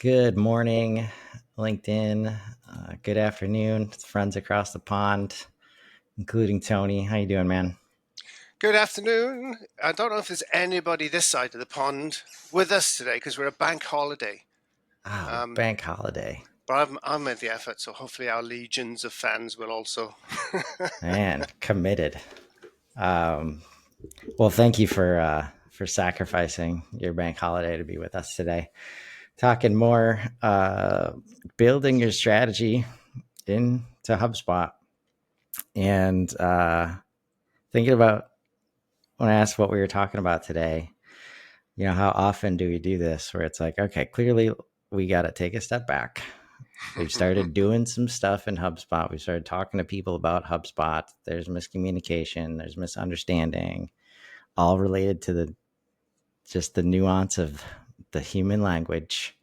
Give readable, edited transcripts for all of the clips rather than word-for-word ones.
Good morning, LinkedIn. Good afternoon, friends across the pond, including Tony. How you doing, man? Good afternoon. I don't know if there's anybody this side of the pond with us today because we're a bank holiday. Oh, Um, bank holiday. but I'm made the effort, so hopefully our legions of fans will also. Man, committed. Um, well, thank you for sacrificing your bank holiday to be with us today. Talking more, building your strategy into HubSpot, and thinking about when I asked what we were talking about today. How often do we do this where it's like, okay, clearly we got to take a step back. We've started doing some stuff in HubSpot. We started talking to people about HubSpot. There's miscommunication, there's misunderstanding, all related to the nuance of the human language.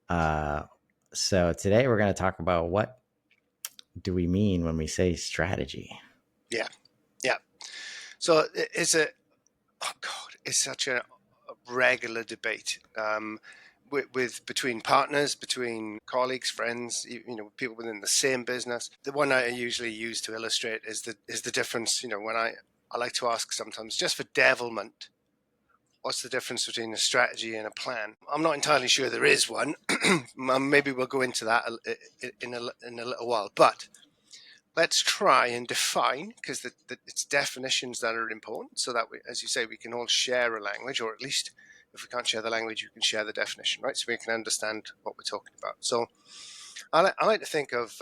Uh, so today we're going to talk about what do we mean when we say strategy. Yeah, yeah. So it's a oh god, it's such a regular debate with between partners, between colleagues, friends, people within the same business. The one I usually use to illustrate is the difference. When I like to ask sometimes just for devilment. What's the difference between a strategy and a plan? I'm not entirely sure there is one. Maybe we'll go into that in a little while. But let's try and define, because it's definitions that are important, so that we, as you say, we can all share a language, or at least if we can't share the language, you can share the definition, right? So we can understand what we're talking about. So I like to think of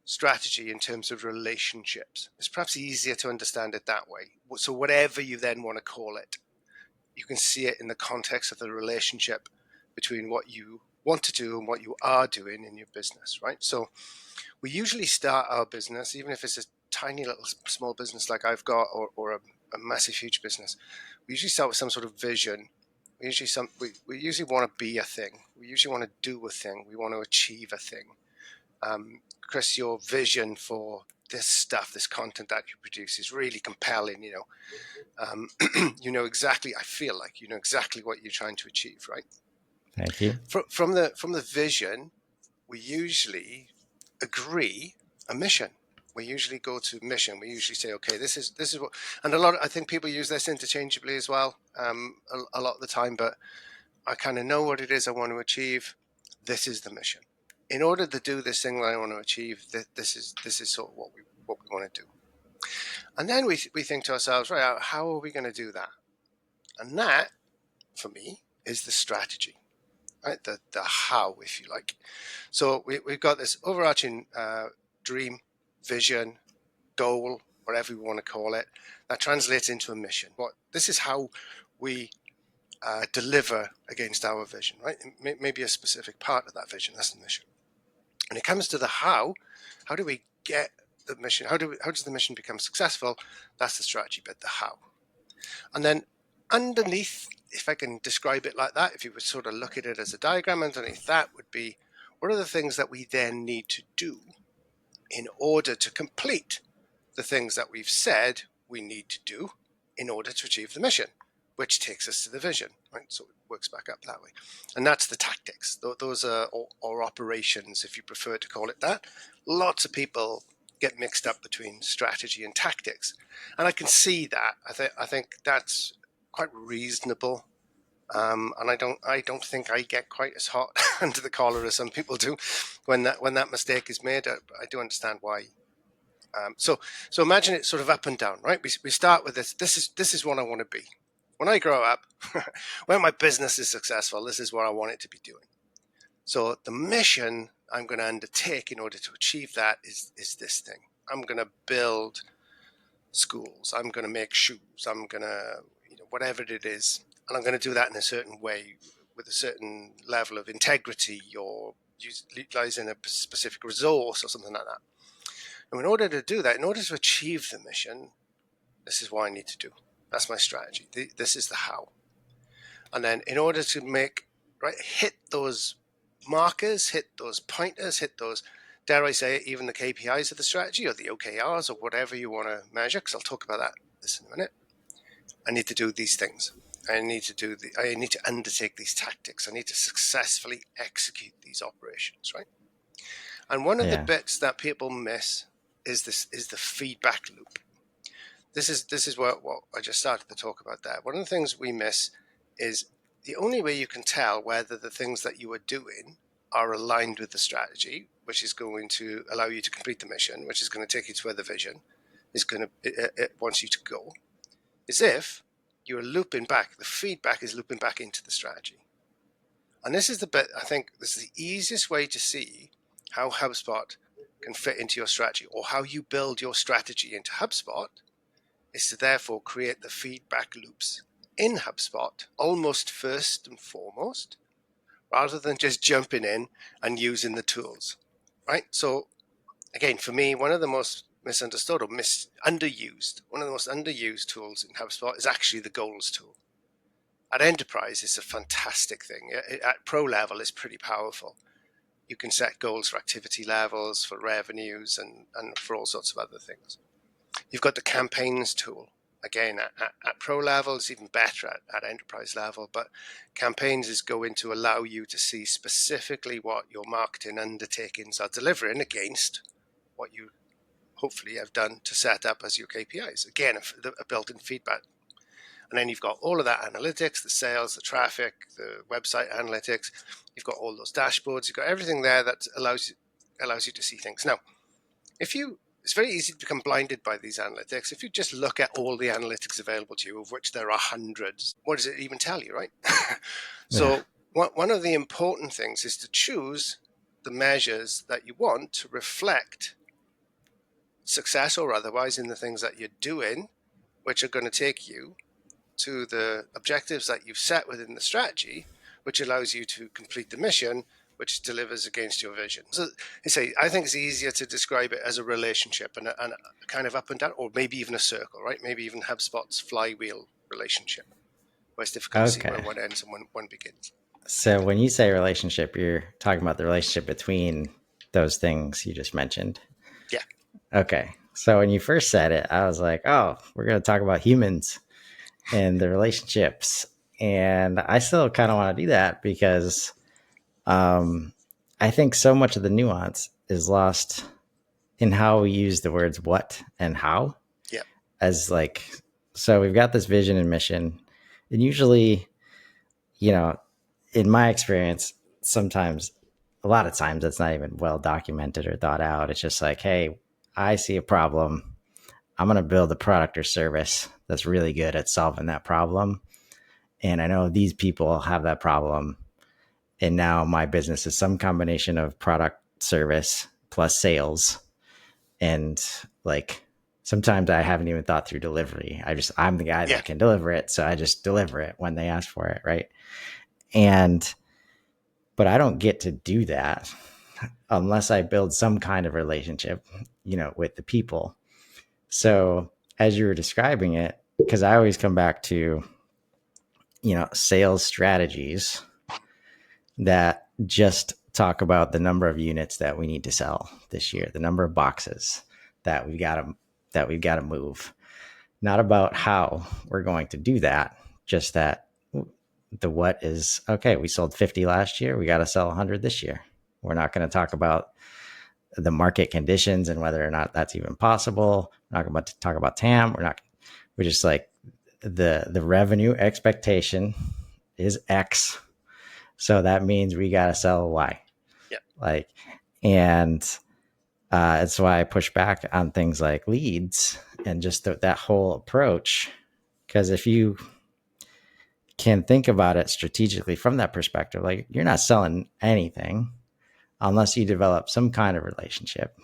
strategy in terms of relationships. It's perhaps easier to understand it that way. So whatever you then want to call it, you can see it in the context of the relationship between what you want to do and what you are doing in your business, right? So we usually start our business, even if it's a tiny little small business like I've got, or a massive, huge business. We usually start with some sort of vision. We usually want to be a thing. We usually want to do a thing. We want to achieve a thing. Chris, your vision for this stuff, this content that you produce is really compelling. You know exactly. I feel like you know exactly what you're trying to achieve, right? Thank you. From the vision, we usually agree a mission. We usually go to mission. We usually say, okay, this is what, and I think people use this interchangeably as well, a lot of the time. But I kind of know what it is I want to achieve. This is the mission. In order to do this thing that I want to achieve, this is sort of what we want to do. And then we think to ourselves, right, how are we going to do that? And that, for me, is the strategy, right? The how, if you like. So we've got this overarching dream, vision, goal, whatever we want to call it, that translates into a mission. This is how we deliver against our vision, right? Maybe a specific part of that vision. That's the mission. When it comes to the how do we get the mission? How does the mission become successful? That's the strategy bit, the how. And then underneath, if I can describe it like that, if you would sort of look at it as a diagram, underneath that would be, what are the things that we then need to do in order to complete the things that we've said we need to do in order to achieve the mission, which takes us to the vision, right? So it works back up that way. And that's the tactics. Those are, or operations, if you prefer to call it that. Lots of people get mixed up between strategy and tactics. And I can see that. I think that's quite reasonable. And I don't think I get quite as hot under the collar as some people do when that mistake is made. I do understand why. So imagine it sort of up and down, right? We start with this. This is what I want to be when I grow up. When my business is successful, this is what I want it to be doing. So the mission I'm going to undertake in order to achieve that is this thing. I'm going to build schools. I'm going to make shoes. I'm going to, whatever it is, and I'm going to do that in a certain way with a certain level of integrity, or utilizing a specific resource or something like that. And in order to do that, in order to achieve the mission, this is what I need to do. That's my strategy. This is the how. And then in order to hit those markers, hit those pointers, hit those, dare I say it, even the KPIs of the strategy, or the OKRs, or whatever you want to measure, because I'll talk about this in a minute. I need to do these things. I need to undertake these tactics. I need to successfully execute these operations, right? And one of the Yeah. bits that people miss is the feedback loop. This is what I just started to talk about there. One of the things we miss is the only way you can tell whether the things that you are doing are aligned with the strategy, which is going to allow you to complete the mission, which is going to take you to where the vision is going to it wants you to go, is if you're looping back. The feedback is looping back into the strategy. And this is the bit, I think this is the easiest way to see how HubSpot can fit into your strategy, or how you build your strategy into HubSpot, is to therefore create the feedback loops in HubSpot almost first and foremost, rather than just jumping in and using the tools, right? So again, for me, one of the most misunderstood or underused, one of the most underused tools in HubSpot is actually the goals tool. At enterprise, it's a fantastic thing. At pro level, it's pretty powerful. You can set goals for activity levels, for revenues, and for all sorts of other things. You've got the campaigns tool. Again, at pro level, it's even better at enterprise level, but campaigns is going to allow you to see specifically what your marketing undertakings are delivering against what you hopefully have done to set up as your KPIs. Again, a built-in feedback. And then you've got all of that analytics, the sales, the traffic, the website analytics. You've got all those dashboards. You've got everything there that allows you to see things. Now, it's very easy to become blinded by these analytics. If you just look at all the analytics available to you, of which there are hundreds, what does it even tell you, right? Yeah. So one of the important things is to choose the measures that you want to reflect success or otherwise in the things that you're doing, which are going to take you to the objectives that you've set within the strategy, which allows you to complete the mission, which delivers against your vision. So I think it's easier to describe it as a relationship and a kind of up and down, or maybe even a circle, right? Maybe even HubSpot's flywheel relationship, where it's difficult to see where Okay. one ends and one begins. So when you say relationship, you're talking about the relationship between those things you just mentioned. Yeah. Okay. So when you first said it, I was like, oh, we're going to talk about humans and the relationships. And I still kind of want to do that because I think so much of the nuance is lost in how we use the words what and how Yeah. as like, so we've got this vision and mission. And usually, you know, in my experience, sometimes, a lot of times, it's not even well documented or thought out. It's just like, hey, I see a problem. I'm going to build a product or service that's really good at solving that problem. And I know these people have that problem. And now my business is some combination of product, service, plus sales. And like, sometimes I haven't even thought through delivery. I'm the guy Yeah. that can deliver it. So I just deliver it when they ask for it. Right. And, but I don't get to do that unless I build some kind of relationship, with the people. So as you were describing it, because I always come back to, sales strategies that just talk about the number of units that we need to sell this year, the number of boxes that we've got to move, not about how we're going to do that, just that the what is okay. We sold 50 last year. We got to sell 100 this year. We're not going to talk about the market conditions and whether or not that's even possible. We're not going to talk about TAM. We're just like the revenue expectation is X. So that means we got to sell Y. Yeah. Like, and it's why I push back on things like leads and just that whole approach. Because if you can think about it strategically from that perspective, like you're not selling anything unless you develop some kind of relationship.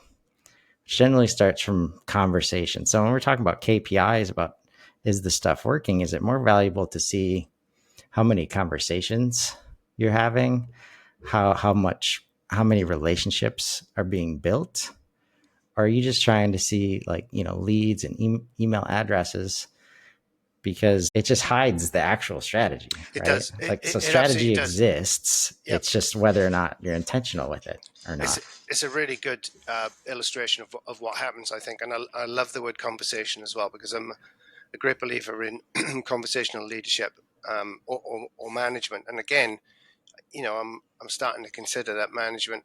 Which generally starts from conversation. So when we're talking about KPIs, about is the stuff working, is it more valuable to see how many conversations you're having, how many relationships are being built? Or are you just trying to see like, leads and email addresses? Because it just hides the actual strategy, It right? does. Like, so It absolutely strategy does. exists. Yep. It's just whether or not you're intentional with it or It's not. it's a really good illustration of what happens, I think, and I love the word conversation as well, because I'm a great believer in conversational leadership. or management. And again, I'm starting to consider that management,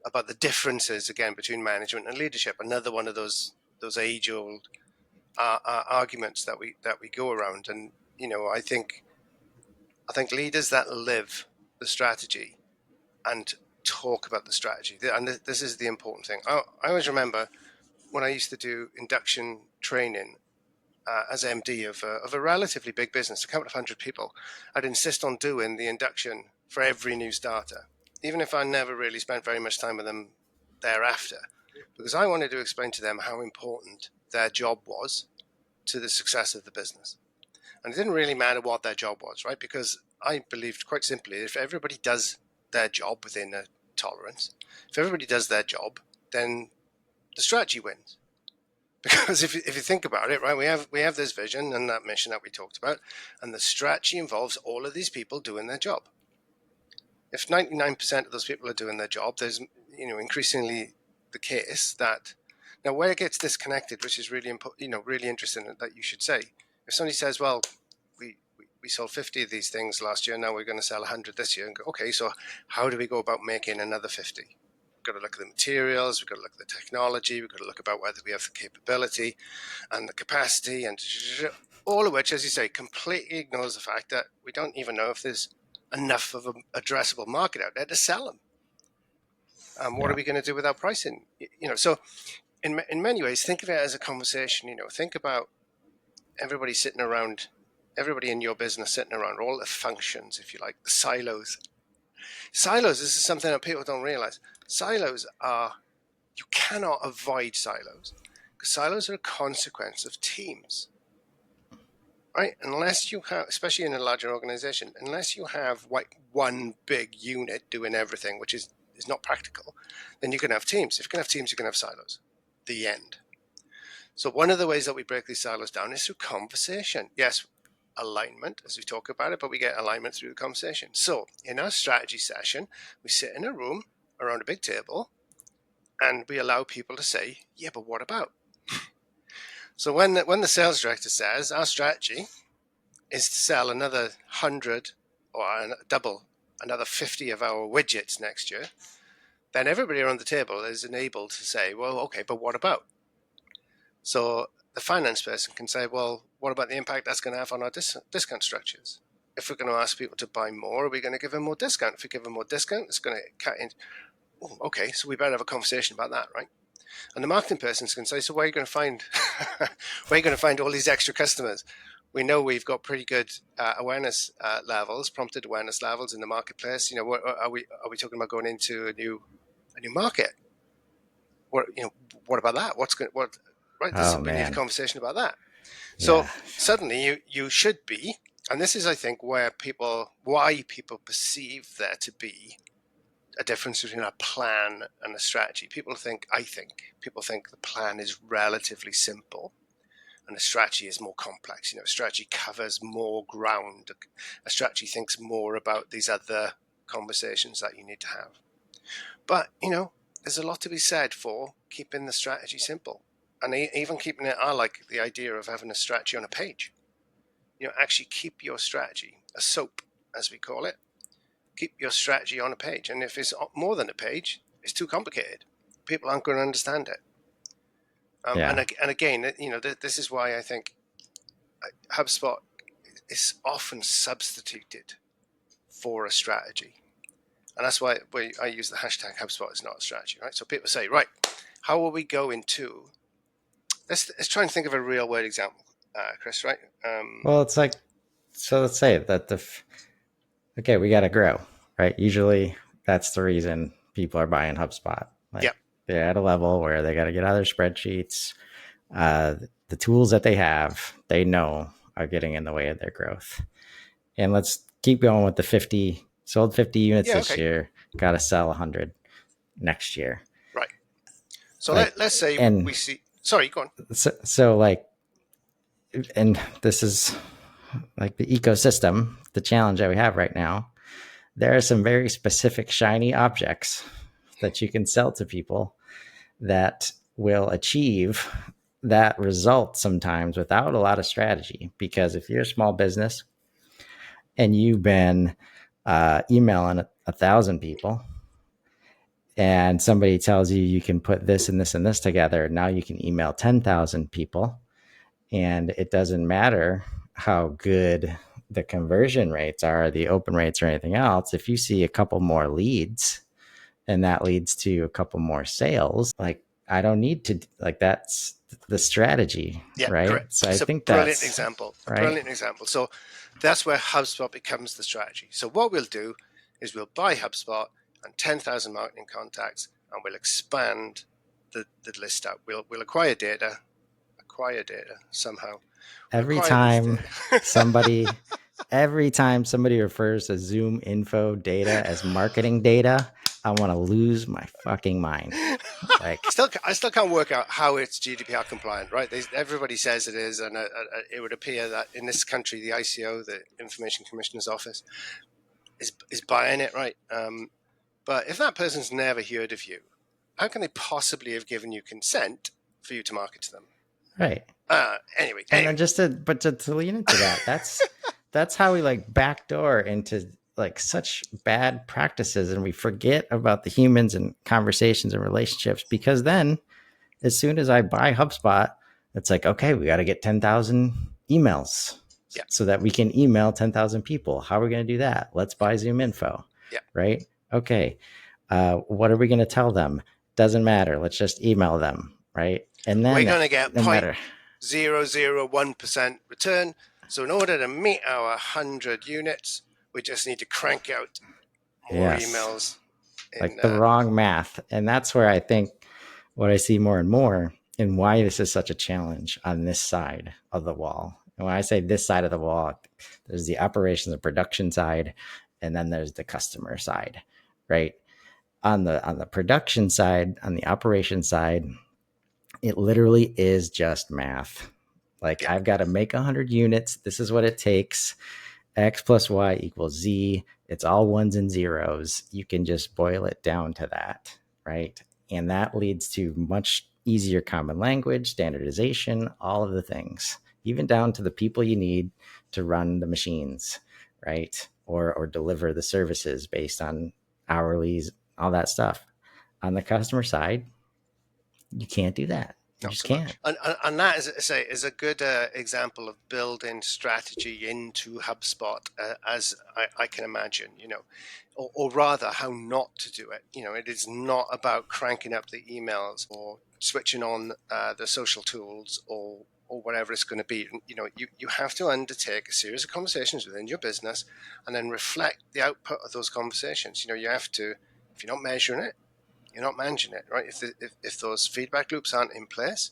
about the differences again between management and leadership. Another one of those age old arguments that we go around. And I think leaders that live the strategy and talk about the strategy, and this is the important thing. I always remember when I used to do induction training as MD of a relatively big business, a couple of hundred people. I'd insist on doing the induction for every new starter, even if I never really spent very much time with them thereafter, because I wanted to explain to them how important their job was to the success of the business. And it didn't really matter what their job was, right? Because I believed quite simply, if everybody does their job within a tolerance, if everybody does their job, then the strategy wins. Because if you think about it, right, we have this vision and that mission that we talked about, and the strategy involves all of these people doing their job. If 99% of those people are doing their job, there's increasingly the case that now where it gets disconnected, which is really important, really interesting that you should say. If somebody says, well, we sold 50 of these things last year, now we're going to sell 100 this year, and go, okay, so how do we go about making another 50? We've got to look at the materials, we've got to look at the technology, we've got to look about whether we have the capability and the capacity, and all of which, as you say, completely ignores the fact that we don't even know if there's enough of an addressable market out there to sell them. What are we going to do without pricing? So in many ways, think of it as a conversation. Think about everybody sitting around, everybody in your business sitting around, all the functions, if you like, the silos. Silos, this is something that people don't realize. Silos are, you cannot avoid silos, because silos are a consequence of teams, right? Unless you have, especially in a larger organization, unless you have one big unit doing everything, which is not practical, then you can have teams. If you can have teams, you can have silos. The end. So one of the ways that we break these silos down is through conversation. Yes, alignment as we talk about it, but we get alignment through the conversation. So in our strategy session, we sit in a room around a big table and we allow people to say, yeah, but what about? So when the sales director says our strategy is to sell another 100 or double another 50 of our widgets next year, then everybody around the table is enabled to say, well, okay, but what about? So the finance person can say, well, what about the impact that's going to have on our discount structures? If we're going to ask people to buy more, are we going to give them more discount? If we give them more discount, it's going to cut in. Oh, okay, so we better have a conversation about that, right? And the marketing person can say, so where are you going to find where are you going to find all these extra customers? We know we've got pretty good awareness levels, prompted awareness levels in the marketplace. Are we talking about going into a new market? What about that? Right? We need a conversation about that. So suddenly you should be, and this is, I think, why people perceive there to be a difference between a plan and a strategy. People think the plan is relatively simple and the strategy is more complex. A strategy covers more ground. A strategy thinks more about these other conversations that you need to have. But, there's a lot to be said for keeping the strategy simple. And even keeping it, I like the idea of having a strategy on a page. Actually keep your strategy, a SOAP, as we call it. Keep your strategy on a page. And if it's more than a page, it's too complicated. People aren't going to understand it. And again, this is why I think HubSpot is often substituted for a strategy. And that's why I use the hashtag HubSpot is not a strategy, right? So people say, right, how are we going to... Let's try and think of a real world example, Chris, right? Well, it's like, so let's say that okay, we got to grow, right? Usually that's the reason people are buying HubSpot. They're at a level where they got to get out of their spreadsheets. The tools that they have, they know are getting in the way of their growth. And let's keep going with the 50, sold 50 units this year, got to sell 100 next year. Right. So let's say we see, sorry, go on. So and this is like the ecosystem, the challenge that we have right now. There are some very specific shiny objects that you can sell to people that will achieve that result sometimes without a lot of strategy. Because if you're a small business, and you've been emailing 1,000 people, and somebody tells you you can put this and this and this together, now you can email 10,000 people, and it doesn't matter how good the conversion rates are, the open rates, or anything else. If you see a couple more leads and that leads to a couple more sales, like, I don't need to, like, that's the strategy, Yeah, right? correct. So I It's a think brilliant that's example. A right. brilliant example. So that's where HubSpot becomes the strategy. So what we'll do is we'll buy HubSpot and 10,000 marketing contacts, and we'll expand the list out. We'll acquire data somehow. We'll every acquire this time data. somebody every time somebody refers to Zoom info data as marketing data, I want to lose my fucking mind. Like, I still can't work out how it's GDPR compliant, right? Everybody says it is, and it would appear that in this country, the ICO, the Information Commissioner's Office, is buying it, right? But if that person's never heard of you, how can they possibly have given you consent for you to market to them? right. Anyway, And then to lean into that, that's how we like backdoor into like such bad practices, and we forget about the humans and conversations and relationships, because then as soon as I buy HubSpot, it's like, okay, we got to get 10,000 emails yeah, so that we can email 10,000 people. How are we going to do that? Let's yeah, buy Zoom info, yeah. right? Okay. What are we going to tell them? Doesn't matter. Let's just email them, right? And We're then going to get no matter, 0.001% return. So in order to meet our 100 units, we just need to crank out more yes, emails. In like the wrong math. And that's where I think what I see more and more, and why this is such a challenge on this side of the wall. And when I say this side of the wall, there's the operations and production side, and then there's the customer side, right? On the production side, on the operation side, it literally is just math. Like, yeah, I've got to make 100 units. This is what it takes. X plus Y equals Z. It's all ones and zeros. You can just boil it down to that, right? And that leads to much easier common language, standardization, all of the things, even down to the people you need to run the machines, right? Or deliver the services based on hourlies, all that stuff. On the customer side, you can't do that. You not just so can't. much. And that, as I say, is a good example of building strategy into HubSpot, as I can imagine, or rather how not to do it. It is not about cranking up the emails or switching on the social tools or whatever it's going to be. You have to undertake a series of conversations within your business and then reflect the output of those conversations. You have to, if you're not measuring it, you're not managing it, right? If those feedback loops aren't in place,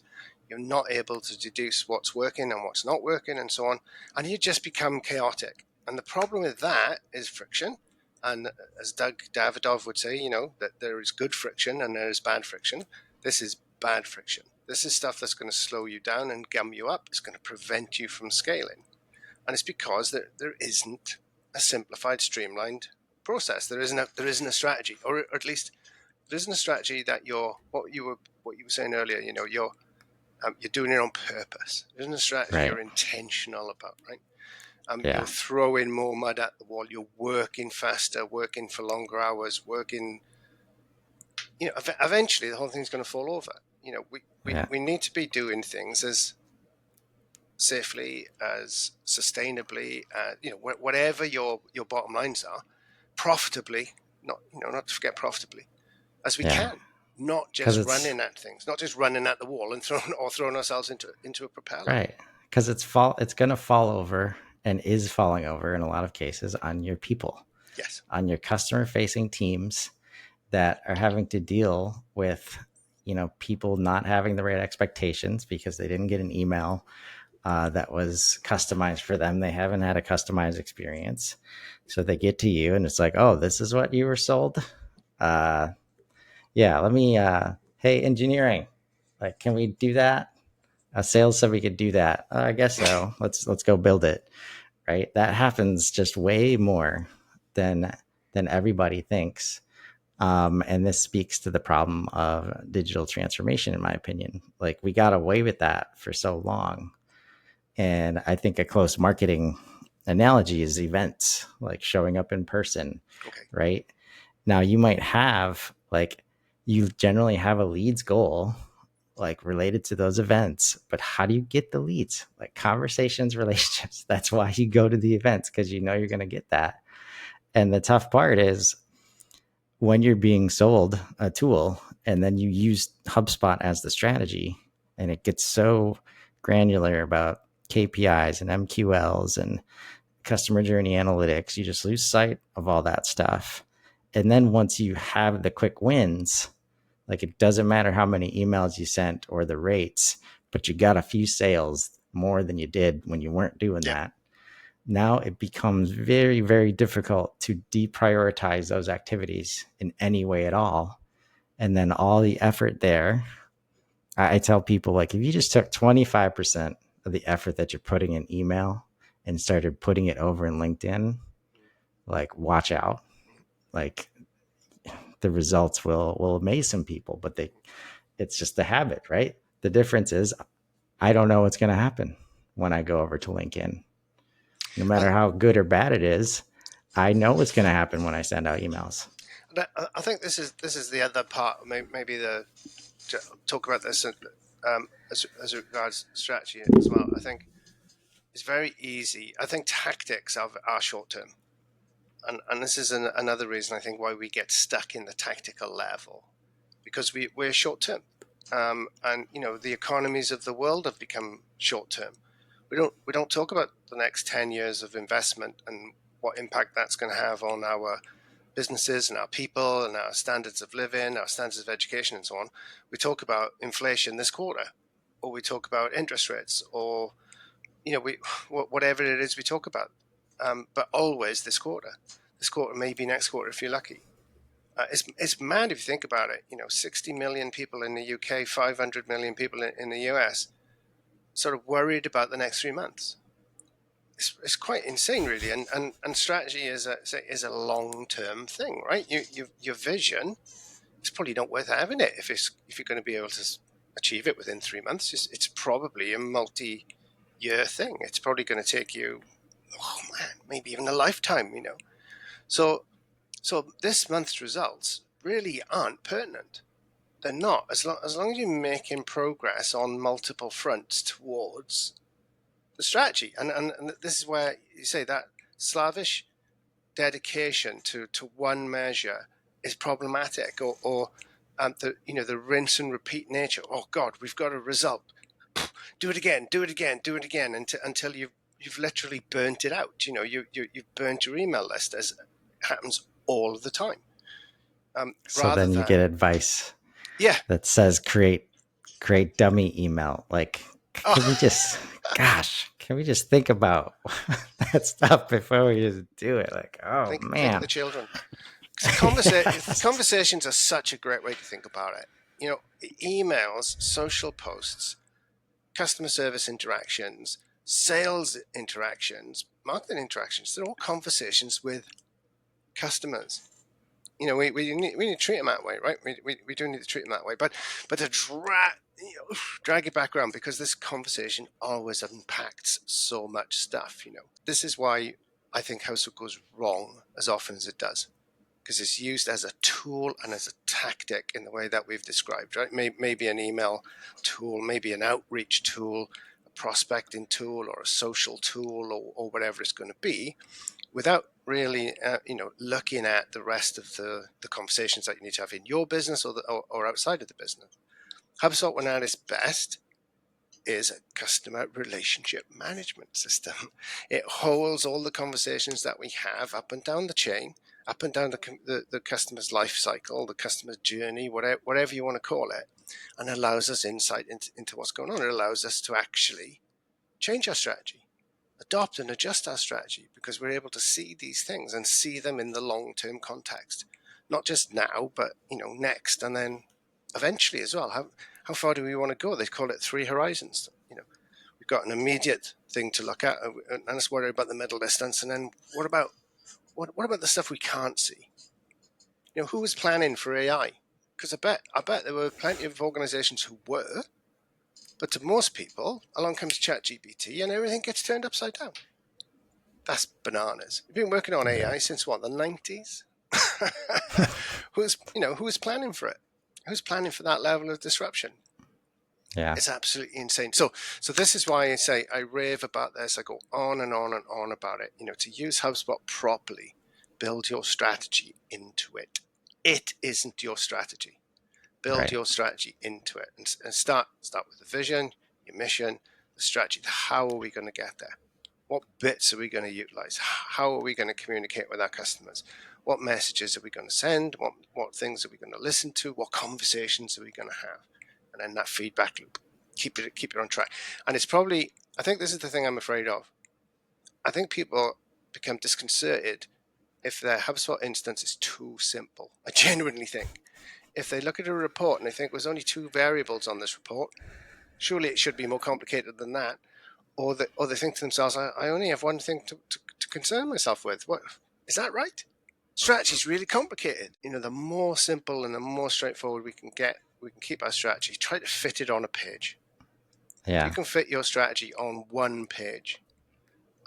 you're not able to deduce what's working and what's not working and so on. And you just become chaotic. And the problem with that is friction. And as Doug Davidoff would say, that there is good friction and there is bad friction. This is bad friction. This is stuff that's going to slow you down and gum you up. It's going to prevent you from scaling. And it's because there isn't a simplified, streamlined process. There isn't a strategy, or at least there isn't a strategy that what you were saying earlier. You're doing it on purpose. There isn't a strategy Right. you're intentional about, right? You're Yeah. throwing more mud at the wall. You're working faster, working for longer hours, working. Eventually the whole thing's going to fall over. Yeah. We need to be doing things as safely, as sustainably, whatever your bottom lines are, profitably. Not to forget profitably, as we Yeah. can, not Because just it's running at things, not just running at the wall and throwing ourselves into a propeller. right. Because it's gonna fall over, and is falling over in a lot of cases, on your people, Yes. on your customer facing teams that are having to deal with, people not having the right expectations because they didn't get an email that was customized for them. They haven't had a customized experience. So they get to you and it's like, oh, this is what you were sold. Uh, yeah, let me, hey, engineering, like, can we do that? Sales said we could do that. I guess so. Let's go build it. Right. That happens just way more than everybody thinks. And this speaks to the problem of digital transformation, in my opinion. Like, we got away with that for so long. And I think a close marketing analogy is events, like showing up in person, Okay. right? Now you might have like, you generally have a leads goal like related to those events, but how do you get the leads? Like conversations, relationships. That's why you go to the events, because you know you're going to get that. And the tough part is when you're being sold a tool and then you use HubSpot as the strategy, and it gets so granular about KPIs and MQLs and customer journey analytics, you just lose sight of all that stuff. And then once you have the quick wins, like it doesn't matter how many emails you sent or the rates, but you got a few sales more than you did when you weren't doing Yeah. that. Now it becomes very, very difficult to deprioritize those activities in any way at all. And then all the effort there, I tell people, like, if you just took 25% of the effort that you're putting in email and started putting it over in LinkedIn, like, watch out. Like, the results will amaze some people, but it's just a habit, right? The difference is I don't know what's going to happen when I go over to LinkedIn. No And, matter how good or bad it is, I know what's going to happen when I send out emails. I think this is the other part. Maybe the to talk about this as regards strategy as well. I think it's very easy. I think tactics are short term, and this is another reason I think why we get stuck in the tactical level, because we're short term, and you know the economies of the world have become short term. We don't talk about the next 10 years of investment and what impact that's going to have on our businesses and our people and our standards of living, our standards of education, and so on. We talk about inflation this quarter, or we talk about interest rates, or you know, whatever it is we talk about, but always this quarter. This quarter, maybe next quarter if you're lucky. It's mad if you think about it. You know, 60 million people in the UK, 500 million people in the US, sort of worried about the next 3 months. It's quite insane, really. And strategy is a long term thing, right? Your vision, it's probably not worth having it if you're going to be able to achieve it within 3 months. It's probably a multi-year thing. It's probably going to take you, oh man, maybe even a lifetime. You know, so this month's results really aren't pertinent. They're not, as long as you're making progress on multiple fronts towards the strategy. And this is where you say that slavish dedication to one measure is problematic, or the the rinse and repeat nature. Oh God, we've got a result. Do it again, do it again, do it again until you've literally burnt it out. You know, you've burnt your email list, as happens all of the time. So Rather then you get than advice yeah, that says create dummy email. Like, can we oh, just, gosh, can we just think about that stuff before we just do it? Like, oh think of the man. children. So Yes. conversations are such a great way to think about it. You know, emails, social posts, customer service interactions, sales interactions, marketing interactions, they're all conversations with customers. You know, we need to treat them that way, right? We do need to treat them that way. But to drag it back around, because this conversation always unpacks so much stuff, you know. This is why I think HubSpot goes wrong as often as it does, because it's used as a tool and as a tactic in the way that we've described, right? Maybe an email tool, maybe an outreach tool, a prospecting tool, or a social tool, or whatever it's going to be, without really, looking at the rest of the conversations that you need to have in your business, or outside of the business. HubSpot, when at its best, is a customer relationship management system. It holds all the conversations that we have up and down the chain, up and down the customer's life cycle, the customer's journey, whatever you want to call it, and allows us insight into what's going on. It allows us to actually change our strategy, adopt and adjust our strategy, because we're able to see these things and see them in the long-term context, not just now, but next, and then eventually as well. How far do we want to go? They call it 3 horizons. You know, we've got an immediate thing to look at, and let's worry about the middle distance. And then what about the stuff we can't see? You know, who was planning for AI? Because I bet there were plenty of organizations who were, but to most people, along comes ChatGPT and everything gets turned upside down. That's bananas. We've been working on AI since what, the 90s? Who's planning for it? Who's planning for that level of disruption? Yeah. It's absolutely insane. So this is why I say I rave about this. I go on and on and on about it. To use HubSpot properly, build your strategy into it. It isn't your strategy. Build Right. your strategy into it, and start with the vision, your mission, the strategy. How are we going to get there? What bits are we going to utilize? How are we going to communicate with our customers? What messages are we going to send? What things are we going to listen to? What conversations are we going to have? And then that feedback loop, keep it on track. And it's probably, I think this is the thing I'm afraid of. I think people become disconcerted if their HubSpot instance is too simple. I genuinely think if they look at a report and they think there's only 2 variables on this report, surely it should be more complicated than that. Or they think to themselves, I only have one thing to concern myself with. What is that right? Strategy is really complicated. The more simple and the more straightforward we can keep our strategy. Try to fit it on a page. If you Yeah. can fit your strategy on one page,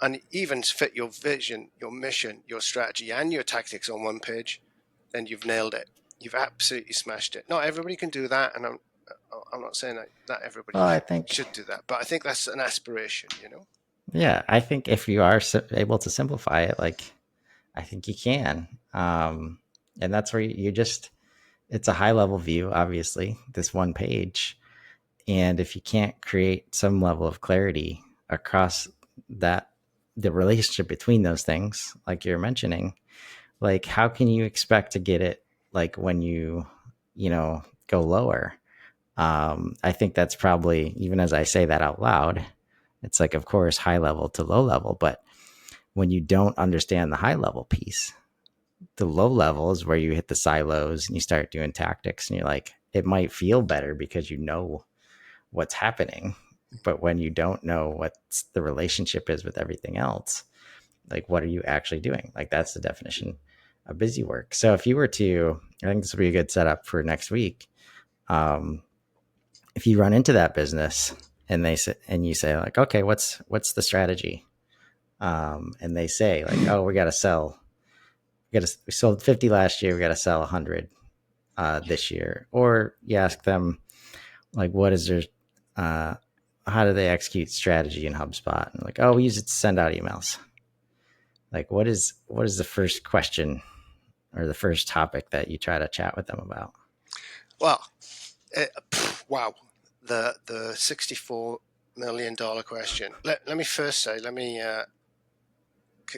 and even fit your vision, your mission, your strategy, and your tactics on one page, then you've nailed it. You've absolutely smashed it. Not everybody can do that, and I'm not saying that everybody Well, I think, should do that, but I think that's an aspiration. yeah, I think if you are able to simplify it, like, I think you can. And that's where you just, it's a high level view, obviously, this one page. And if you can't create some level of clarity across that, the relationship between those things, like you're mentioning, like, how can you expect to get it, like, when go lower? I think that's probably, even as I say that out loud, it's like, of course, high level to low level. But when you don't understand the high level piece, the low level is where you hit the silos and you start doing tactics, and you're like, it might feel better because you know what's happening. But when you don't know what the relationship is with everything else, like, what are you actually doing? Like, that's the definition of busy work. So if you were to, I think this would be a good setup for next week. Um, if you run into that business and they say, and you say, like, okay, what's the strategy? And they say, like, oh, we got to sell. We sold 50 last year. We got to sell 100 this year. Or you ask them, like, what is their, uh, how do they execute strategy in HubSpot? And like, oh, we use it to send out emails. Like, what is the first question or the first topic that you try to chat with them about? Well, wow, the $64 million question. Let me first say, let me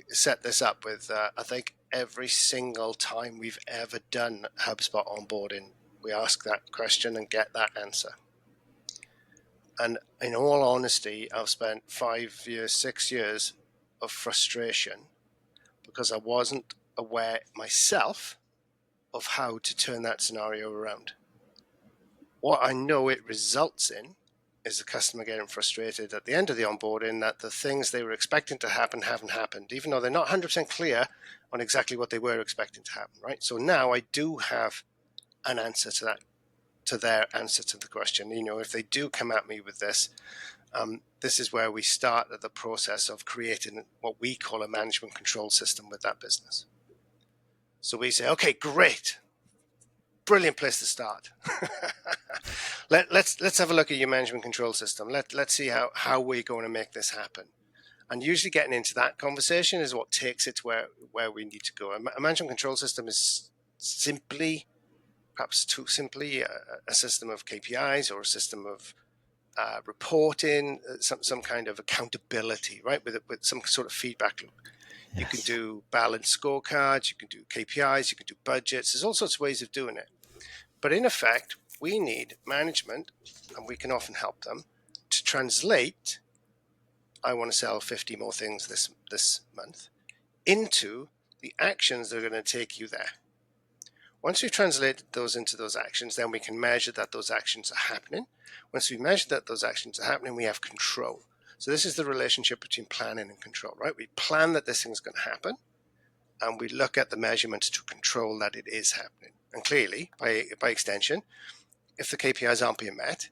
set this up with I think every single time we've ever done HubSpot onboarding, we ask that question and get that answer. And in all honesty, I've spent 5 years, 6 years of frustration because I wasn't aware myself of how to turn that scenario around. What I know it results in is the customer getting frustrated at the end of the onboarding that the things they were expecting to happen haven't happened, even though they're not 100% clear on exactly what they were expecting to happen, right? So now I do have an answer to that, to their answer to the question. If they do come at me with this, this is where we start the process of creating what we call a management control system with that business. So we say, okay, great, brilliant place to start. Let's have a look at your management control system. Let's see how we're going to make this happen. And usually getting into that conversation is what takes it to where we need to go. A management control system is perhaps too simply, a system of KPIs or a system of reporting, some kind of accountability, right? With some sort of feedback loop. Yes. You can do balanced scorecards, you can do KPIs, you can do budgets. There's all sorts of ways of doing it. But in effect, we need management, and we can often help them, to translate, I want to sell 50 more things this month, into the actions that are going to take you there. Once we've translated those into those actions, then we can measure that those actions are happening. Once we measure that those actions are happening, we have control. So this is the relationship between planning and control, right? We plan that this thing's going to happen, and we look at the measurements to control that it is happening. And clearly, by extension, if the KPIs aren't being met,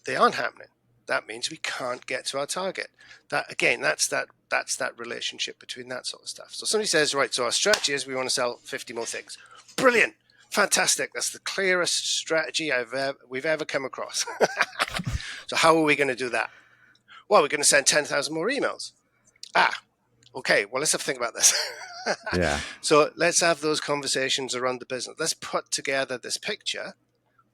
they aren't happening. that means we can't get to our target. That again, that's that relationship between that sort of stuff. So somebody says, right, so our strategy is we want to sell 50 more things. Brilliant, fantastic. That's the clearest strategy we've ever come across. So how are we going to do that? Well, we're going to send 10,000 more emails. Okay, well, let's have a think about this. Yeah. So let's have those conversations around the business. Let's put together this picture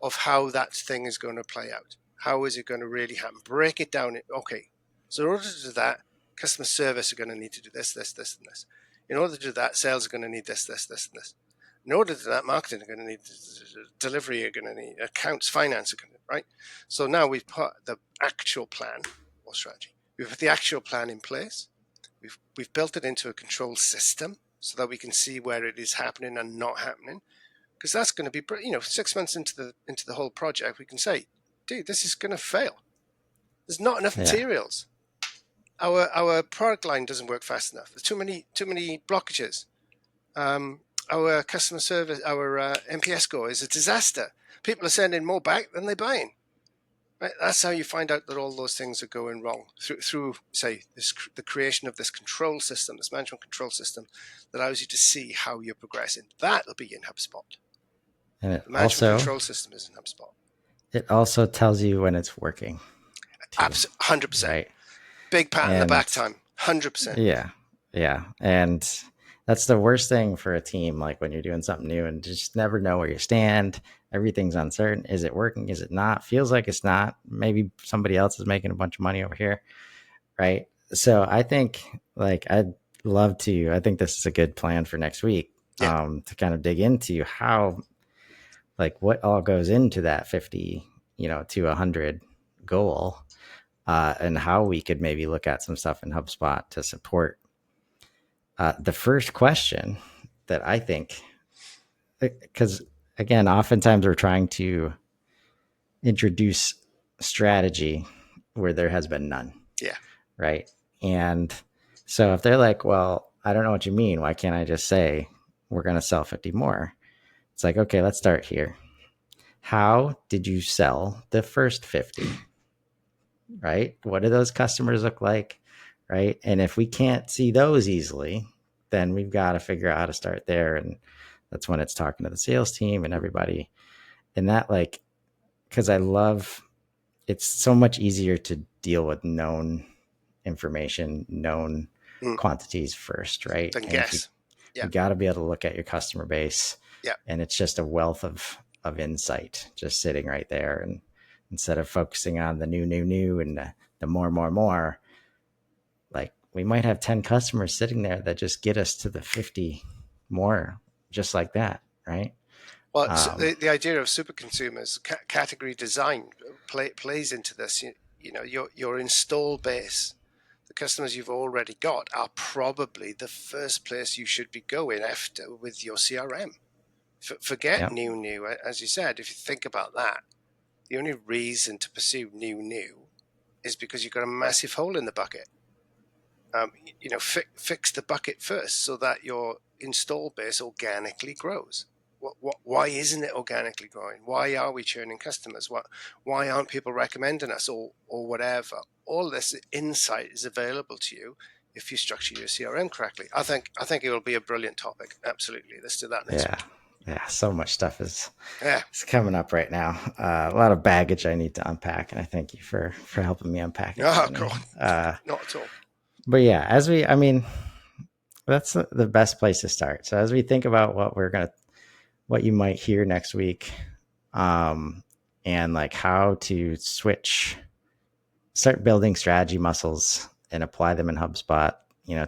of how that thing is going to play out. How is it going to really happen? Break it down. Okay, so in order to do that, customer service are going to need to do this, this, this, and this. In order to do that, sales are going to need this, this, this, and this. In order to do that, marketing are going to need delivery, are going to need accounts, finance are going to, right? So now we've put the actual plan or strategy. We've put the actual plan in place. We've built it into a control system so that we can see where it is happening and not happening. Because that's going to be, 6 months into the whole project, we can say, dude, this is going to fail. There's not enough materials. Our product line doesn't work fast enough. There's too many blockages. Our customer service, our NPS score is a disaster. People are sending more back than they're buying. Right? That's how you find out that all those things are going wrong through say, the creation of this control system, this management control system that allows you to see how you're progressing. That'll be in HubSpot. And it The management control system is in HubSpot. It also tells you when it's working. Absolutely, 100%. Right. Big pat in the back time, 100%. Yeah, yeah, and that's the worst thing for a team. Like when you're doing something new and just never know where you stand. Everything's uncertain. Is it working? Is it not? Feels like it's not. Maybe somebody else is making a bunch of money over here, right? So I think, like, I'd love to. I think this is a good plan for next week. To kind of dig into how, like, what all goes into that 50, to 100 goal, and how we could maybe look at some stuff in HubSpot to support. The first question that I think, because again, oftentimes we're trying to introduce strategy where there has been none. Yeah. Right. And so if they're like, well, I don't know what you mean. Why can't I just say we're going to sell 50 more? It's like, okay, let's start here. How did you sell the first 50? Right? What do those customers look like? Right? And if we can't see those easily, then we've got to figure out how to start there. And that's when it's talking to the sales team and everybody. And that, like, because it's so much easier to deal with known information, known quantities first, right? Then guess. You got to be able to look at your customer base. Yeah. And it's just a wealth of insight just sitting right there. And instead of focusing on the new and the more, like, we might have 10 customers sitting there that just get us to the 50 more, just like that, right? Well, so the idea of super consumers, category design plays into this. Your install base, the customers you've already got, are probably the first place you should be going after with your CRM. Forget new. As you said, if you think about that, the only reason to pursue new is because you've got a massive hole in the bucket. Fix the bucket first so that your install base organically grows. Why isn't it organically growing? Why are we churning customers? Why aren't people recommending us or whatever? All this insight is available to you if you structure your CRM correctly. I think it will be a brilliant topic. Absolutely. Let's do that next week. Yeah, so much stuff is coming up right now. A lot of baggage I need to unpack, and I thank you for helping me unpack it. Oh, cool. Not at all. But yeah, that's the best place to start. So as we think about what you might hear next week, and like how to start building strategy muscles and apply them in HubSpot.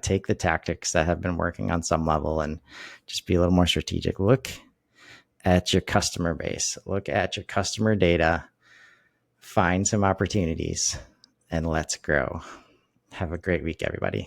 Take the tactics that have been working on some level and just be a little more strategic. Look at your customer base, look at your customer data, find some opportunities, and let's grow. Have a great week, everybody.